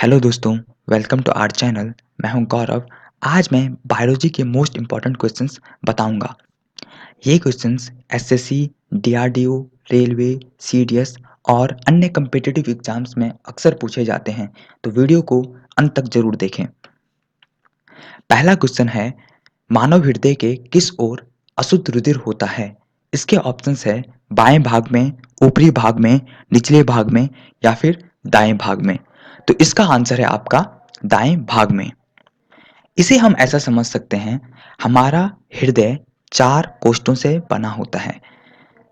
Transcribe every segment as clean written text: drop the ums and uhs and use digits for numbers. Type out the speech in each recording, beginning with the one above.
Hello दोस्तों, welcome to our channel. मैं हूं गौरव। आज मैं बायोलॉजी के मोस्ट इम्पॉर्टेंट क्वेश्चंस बताऊंगा। ये questions SSC, DRDO, railway, CDS और अन्य कम्पिटिटिव एग्जाम्स में अक्सर पूछे जाते हैं, तो वीडियो को अंत तक जरूर देखें। पहला क्वेश्चन है, मानव हृदय के किस ओर अशुद्ध रुधिर होता है? इसके ऑप्शंस है बाएं भाग में, ऊपरी भाग में, निचले भाग में या फिर दाएं भाग में। तो इसका आंसर है आपका दाएं भाग में। इसे हम ऐसा समझ सकते हैं, हमारा हृदय 4 कोष्ठों से बना होता है।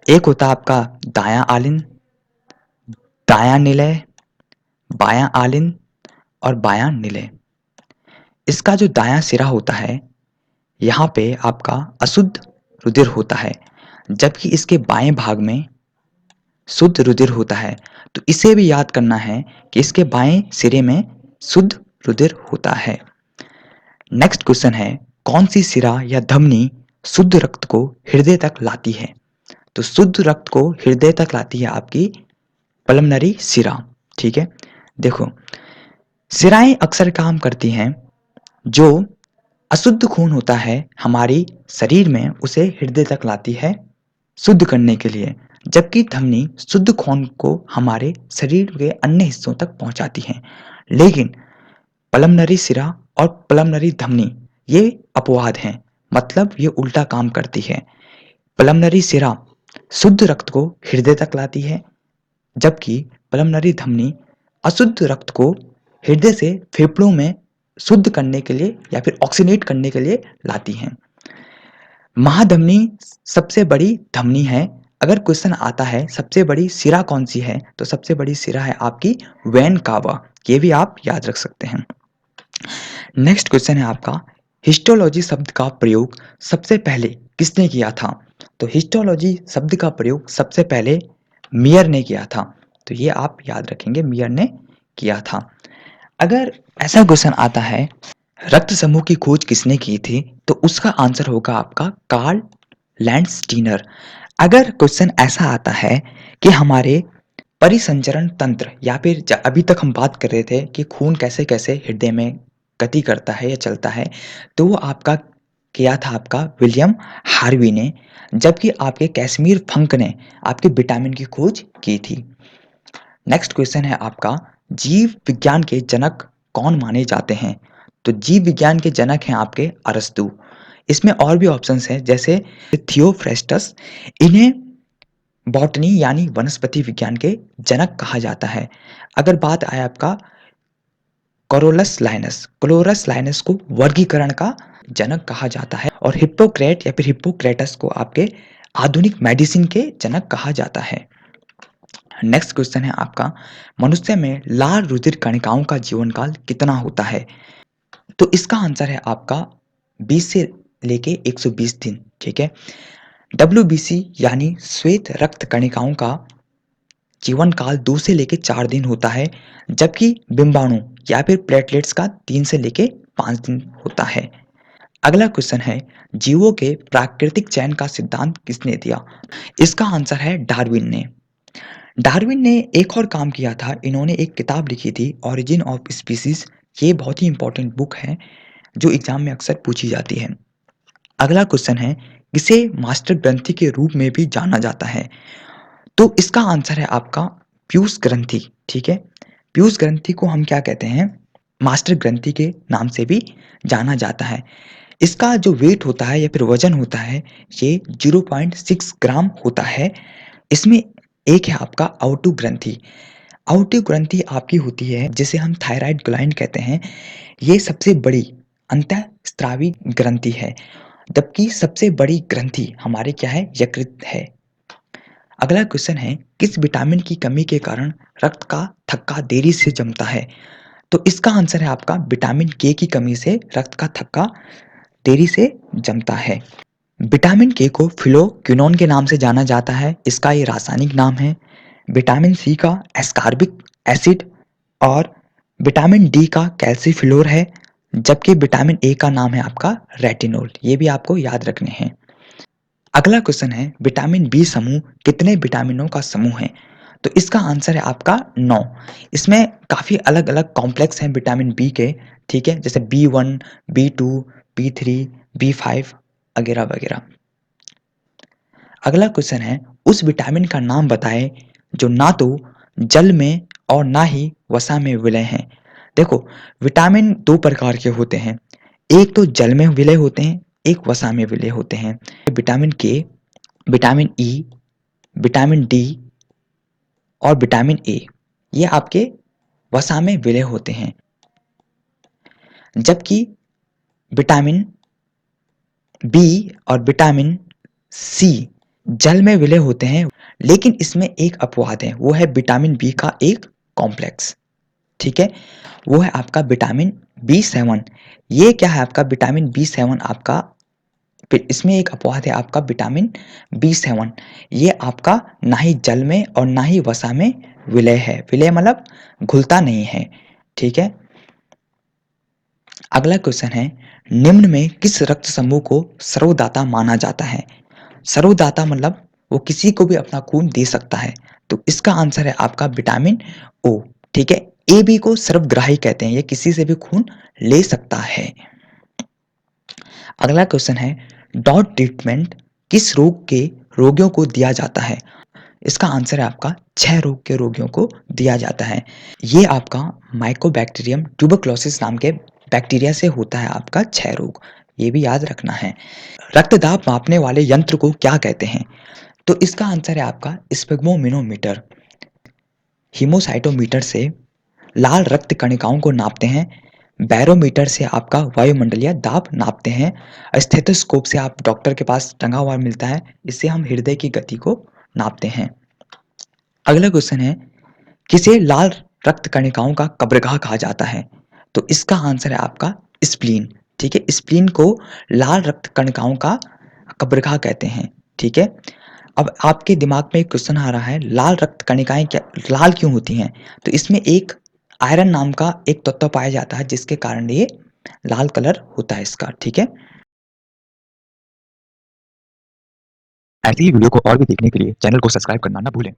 एक होता है आपका दायां आलिन, दायां निलय, बायां आलिन और बायां निलय। इसका जो दायां सिरा होता है, यहाँ पे आपका अशुद्ध रुधिर होता है, जबकि इसके बाएं भाग में शुद्ध रुधिर होता है। तो इसे भी याद करना है कि इसके बाएं सिरे में शुद्ध रुधिर होता है। नेक्स्ट क्वेश्चन है, कौन सी सिरा या धमनी शुद्ध रक्त को हृदय तक लाती है? तो शुद्ध रक्त को हृदय तक लाती है आपकी पल्मनरी सिरा। ठीक है, देखो, सिराएं अक्सर काम करती हैं, जो अशुद्ध खून होता है हमारी शरीर में उसे हृदय तक लाती है शुद्ध करने के लिए, जबकि धमनी शुद्ध खून को हमारे शरीर के अन्य हिस्सों तक पहुंचाती है। लेकिन पल्मनरी सिरा और पल्मनरी धमनी ये अपवाद हैं, मतलब ये उल्टा काम करती है। पल्मनरी सिरा शुद्ध रक्त को हृदय तक लाती है, जबकि पल्मनरी धमनी अशुद्ध रक्त को हृदय से फेफड़ों में शुद्ध करने के लिए या फिर ऑक्सीनेट करने के लिए लाती हैं। महाधमनी सबसे बड़ी धमनी है। अगर क्वेश्चन आता है सबसे बड़ी सिरा कौन सी है, तो सबसे बड़ी सिरा है आपकी वेन कावा। ये भी आप याद रख सकते हैं। नेक्स्ट क्वेश्चन है आपका, हिस्टोलॉजी शब्द का प्रयोग सबसे पहले किसने किया था? तो हिस्टोलॉजी शब्द का प्रयोग सबसे पहले मियर ने किया था। तो ये आप याद रखेंगे, मियर ने किया था। अगर ऐसा क्वेश्चन आता है, रक्त समूह की खोज किसने की थी? तो उसका आंसर होगा आपका कार्ल लैंडस्टीनर। अगर क्वेश्चन ऐसा आता है कि हमारे परिसंचरण तंत्र या फिर अभी तक हम बात कर रहे थे कि खून कैसे कैसे हृदय में गति करता है या चलता है, तो वो आपका किया था आपका विलियम हार्वी ने, जबकि आपके कैश्मीर फंक ने आपके विटामिन की खोज की थी। नेक्स्ट क्वेश्चन है आपका, जीव विज्ञान के जनक कौन माने जाते हैं? तो जीव विज्ञान के जनक हैं आपके अरस्तु। इसमें और भी ऑप्शंस हैं, जैसे थियोफ्रेस्टस। इन्हें बॉटनी यानी वनस्पति विज्ञान के जनक कहा जाता है। अगर बात आए आपका क्लोरस लाइनस को वर्गीकरण का जनक कहा जाता है, और हिप्पोक्रेट या फिर हिप्पोक्रेटस को आपके आधुनिक मेडिसिन के जनक कहा जाता है। नेक्स्ट क्वेश्चन है आपका, मनुष्य में लाल रुधिर कणिकाओं का जीवन काल कितना होता है? तो इसका आंसर है आपका 20 से लेके 120 दिन। ठीक है, WBC यानी श्वेत रक्त कणिकाओं का जीवन काल 2 से लेके 4 दिन होता है, जबकि बिंबाणु या फिर प्लेटलेट्स का 3 से लेके 5 दिन होता है। अगला क्वेश्चन है, जीवों के प्राकृतिक चयन का सिद्धांत किसने दिया? इसका आंसर है डार्विन ने। डार्विन ने एक और काम किया था, इन्होंने एक किताब लिखी थी, ओरिजिन ऑफ स्पीसीज। ये बहुत ही इंपॉर्टेंट बुक है जो एग्जाम में अक्सर पूछी जाती है। अगला क्वेश्चन है, किसे मास्टर ग्रंथि के रूप में भी जाना जाता है? तो इसका आंसर है आपका पीयूष ग्रंथि। ठीक है, पीयूष ग्रंथि को हम क्या कहते हैं? मास्टर ग्रंथि के नाम से भी जाना जाता है। इसका जो वेट होता है या फिर वजन होता है, ये 0.6 ग्राम होता है। इसमें एक है आपका आउटू ग्रंथि। आउटू ग्रंथि आपकी होती है जिसे हम थायराइड ग्लैंड कहते हैं। ये सबसे बड़ी अंतःस्रावी ग्रंथि है, जबकि सबसे बड़ी ग्रंथि हमारे क्या है? यकृत है। अगला क्वेश्चन है, किस विटामिन की कमी के कारण रक्त का थक्का देरी से जमता है? तो इसका आंसर है आपका विटामिन के की कमी से रक्त का थक्का देरी से जमता है। विटामिन के को फिलोक्विनोन के नाम से जाना जाता है, इसका ये रासायनिक नाम है। विटामिन सी का एस्कॉर्बिक एसिड और विटामिन डी का कैल्सीफिलोर है, जबकि विटामिन ए का नाम है आपका रेटिनोल। ये भी आपको याद रखने हैं। अगला क्वेश्चन है, विटामिन बी समूह कितने विटामिनों का समूह है? तो इसका आंसर है आपका 9। इसमें काफ़ी अलग-अलग कॉम्प्लेक्स हैं विटामिन बी के, ठीक है? जैसे बी1, बी2, बी3, बी5 वगैरह-वगैरह। अगला क्वेश्चन है, उस विटामिन का नाम बताएँ जो ना तो जल में और ना ही वसा में विलय हैं। देखो, विटामिन 2 प्रकार के होते हैं। एक तो जल में विलय होते हैं, एक वसा में विलय होते हैं। विटामिन के, विटामिन ई, विटामिन डी और विटामिन ए, ये आपके वसा में विलय होते हैं। जबकि विटामिन बी और विटामिन सी जल में विलय होते हैं, लेकिन इसमें एक अपवाद है, वो है विटामिन बी का एक कॉम्प्लेक्स, ठीक है? वो है आपका विटामिन बी7। ये क्या है आपका विटामिन बी7 आपका, फिर इसमें एक अपवाद है आपका विटामिन बी7। ये आपका ना ही जल में और ना ही वसा में विलय है। विलय मतलब घुलता नहीं है, ठीक है? अगला क्वेश्चन है, निम्न में किस रक्त समूह को सर्वदाता माना जाता है? सर्वदाता मतलब वो किसी को भी अपना खून दे सकता है। तो इसका आंसर है आपका विटामिन ओ, ठीक है? ए बी को सर्वग्राही कहते हैं, ये किसी से भी खून ले सकता है। अगला क्वेश्चन है, डॉट ट्रीटमेंट किस रोग के रोगियों को दिया जाता है? इसका आंसर है आपका क्षय रोग के रोगियों को दिया जाता है। ये आपका माइकोबैक्टीरियम ट्यूबरक्लोसिस नाम के बैक्टीरिया से होता है आपका क्षय रोग, ये भी याद रखना है। रक्तदाब मापने वाले यंत्र को क्या कहते हैं? तो इसका आंसर है आपका स्पेग्मोमीनोमीटर। हीमोसाइटोमीटर से लाल रक्त कणिकाओं को नापते हैं। बैरोमीटर से आपका वायुमंडलीय दाब नापते हैं। स्टेथोस्कोप से आप डॉक्टर के पास टंगा हुआ मिलता है, इससे हम हृदय की गति को नापते हैं। अगला क्वेश्चन है, किसे लाल रक्त कणिकाओं का कब्रगाह कहा जाता है? तो इसका आंसर है आपका स्प्लीन, ठीक है? स्प्लीन को लाल रक्त कणिकाओं का कब्रगाह कहते हैं, ठीक है? अब आपके दिमाग में एक क्वेश्चन आ रहा है, लाल रक्त कणिकाएं क्या लाल क्यों होती हैं? तो इसमें एक आयरन नाम का एक तत्व पाया जाता है, जिसके कारण ये लाल कलर होता है इसका, ठीक है? ऐसी ही वीडियो को और भी देखने के लिए चैनल को सब्सक्राइब करना ना भूलें।